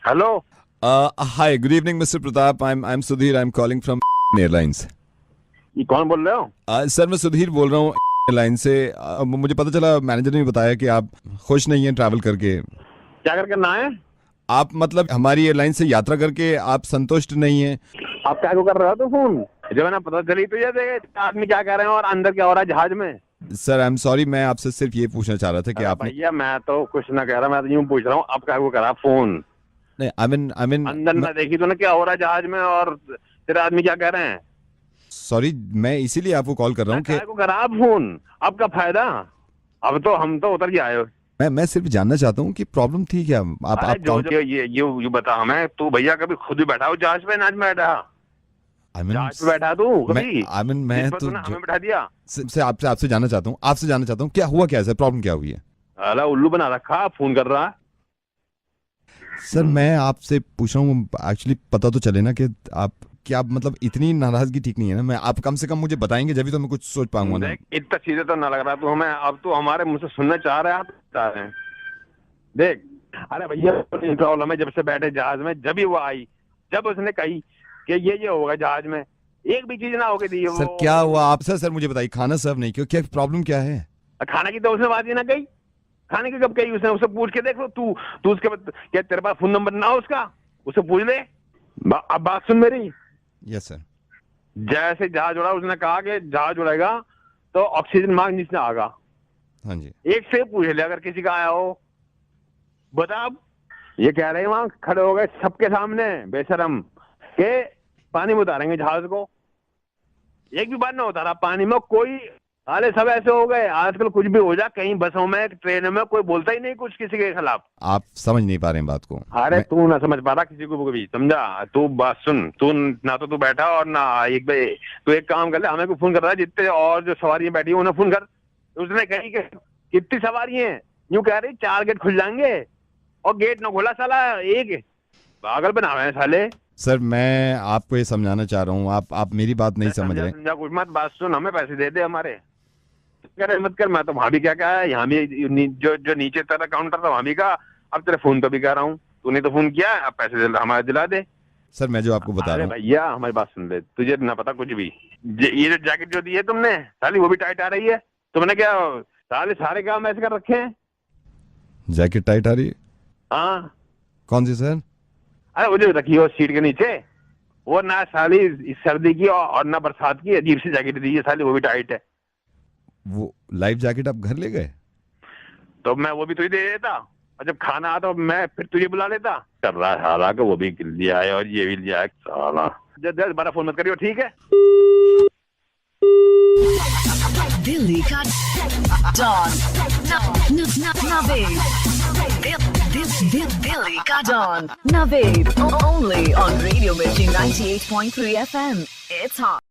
Hello. Hi, good evening, Mr. Pratap. I'm Sudhir. I'm calling from Airlines. ये कौन बोल रहे हो? सर मैं सुधीर बोल रहा हूँ एयरलाइन से। मुझे पता चला, मैनेजर ने बताया कि आप खुश नहीं हैं ट्रैवल करके। क्या करके ना है? आप मतलब हमारी एयरलाइन से यात्रा करके आप संतुष्ट नहीं हैं। आप क्या कर रहे हो तो फोन जब है ना पता चली तो ये देखे आदमी क्या कह रहे हैं और अंदर क्या हो रहा है जहाज में। सर आई एम सॉरी, मैं आपसे सिर्फ ये पूछना चाह रहा था कि आप भैया मैं तो कुछ ना कह रहा, मैं तो यूं पूछ रहा हूँ आप क्या करा फोन? नहीं, आई मीन अंदर ना देखी तो ना क्या हो रहा है जहाज में और तेरे आदमी क्या कह रहे हैं? सॉरी, मैं इसीलिए आपको कॉल कर रहा हूँ कि करा आप फोन, आपका फायदा। अब तो हम तो उतर के आए हो। मैं सिर्फ जानना चाहता हूँ कि प्रॉब्लम थी क्या। आप ये बता हमें, तू भैया कभी खुद भी बैठा हो जहाज पे? नाच में बैठा जहाज पे बैठा तू कभी? मैं तो हमें बैठा दिया। आपसे जानना चाहता हूँ क्या हुआ, क्या है सर, प्रॉब्लम क्या हुई है? अला उल्लू बना रखा, फोन कर रहा है। सर मैं आपसे पूछ रहा हूँ एक्चुअली, पता तो चले ना कि आप क्या मतलब इतनी नाराजगी ठीक नहीं है ना। मैं आप कम से कम मुझे बताएंगे जब भी तो मैं कुछ सोच पाऊंगा ना। इतना सीधे तो ना लग रहा तू हमें। अब तो हमारे मुंह से सुनना चाह रहे हैं, आप चाह रहे हैं। देख, अरे भैया प्रॉब्लम है, जब से बैठे जहाज में जब ही वो आई, जब उसने कही कि ये होगा जहाज में, एक भी चीज ना होगी थी। सर क्या हुआ आपसे? सर मुझे बताइए, खाना सर्व नहीं क्यों, क्या प्रॉब्लम क्या है? खाना की तो उसने बात ही ना कही। खाने की कब कही उसने? उससे पूछ के देख लो। तू उसके बाद क्या तेरे पास फोन नंबर ना हो उसका? उससे पूछ ले। अब बात सुन मेरी। Yes sir. जैसे जहाज उड़ा उसने कहा कि जहाज उड़ेगा तो ऑक्सीजन मार्ग नीचे आएगा। हाँ जी। एक से पूछ ले अगर किसी का आया हो। बता। अब ये कह रहे हैं वहां खड़े हो गए सबके सामने बेशरम के पानी में उतारेंगे जहाज को। एक भी बार ना उतारा पानी में कोई। अरे सब ऐसे हो गए आजकल, कुछ भी हो जाए कहीं बसों में ट्रेनों में कोई बोलता ही नहीं कुछ किसी के खिलाफ। आप समझ नहीं पा रहे हैं बात को। अरे तू ना समझ पा रहा किसी को भी, समझा? तू बात सुन, तू ना तो तू बैठा और ना तू एक काम कर ले, हमें को फोन कर रहा है जितने और जो सवारियां बैठी है उन्हें फोन कर। उसने कही कि कितनी सवारी है? यूं कह रही 4 गेट खुल जाएंगे और गेट ना खोला साला एक। पागल बना रहे हैं साले। सर मैं आपको ये समझाना चाह रहा हूँ, आप मेरी बात नहीं समझ रहे। समझा कुछ मत, बात सुन, हमें पैसे दे दे हमारे। करे मत कर, मैं तो वहां भी क्या कहा है, यहाँ भी जो नीचे तेरा काउंटर था वहां भी कहा, अब तेरे फोन पे भी कह रहा हूँ। तूने तो फोन किया, अब पैसे हमारे दिला दे। सर मैं जो आपको बता रहा हूँ भैया हमारी बात सुन ले, तुझे ना पता कुछ भी। ये जो जैकेट जो दी है तुमने साली वो भी टाइट आ रही है। तुमने क्या साले सारे काम ऐसे कर रखे हैं? जैकेट टाइट आ रही है? हाँ। कौन सी सर? अरे वो जो रखी हो सीट के नीचे, वो ना साली इस सर्दी की और ना बरसात की, अजीब सी जैकेट दी है साली, वो भी टाइट है। वो लाइफ जैकेट आप घर ले गए? तो मैं वो भी तुझे दे देता और जब खाना आता तो मैं फिर तुझे बुला लेता। कर रहा है हालांकि वो भी लिया है और ये भी लिया है साला। जब बड़ा फोन मत करियो, ठीक है? दिल्ली का डॉन नवेद। दिल्ली का don Naved, only on Radio Mirchi 98.3 FM. It's hot.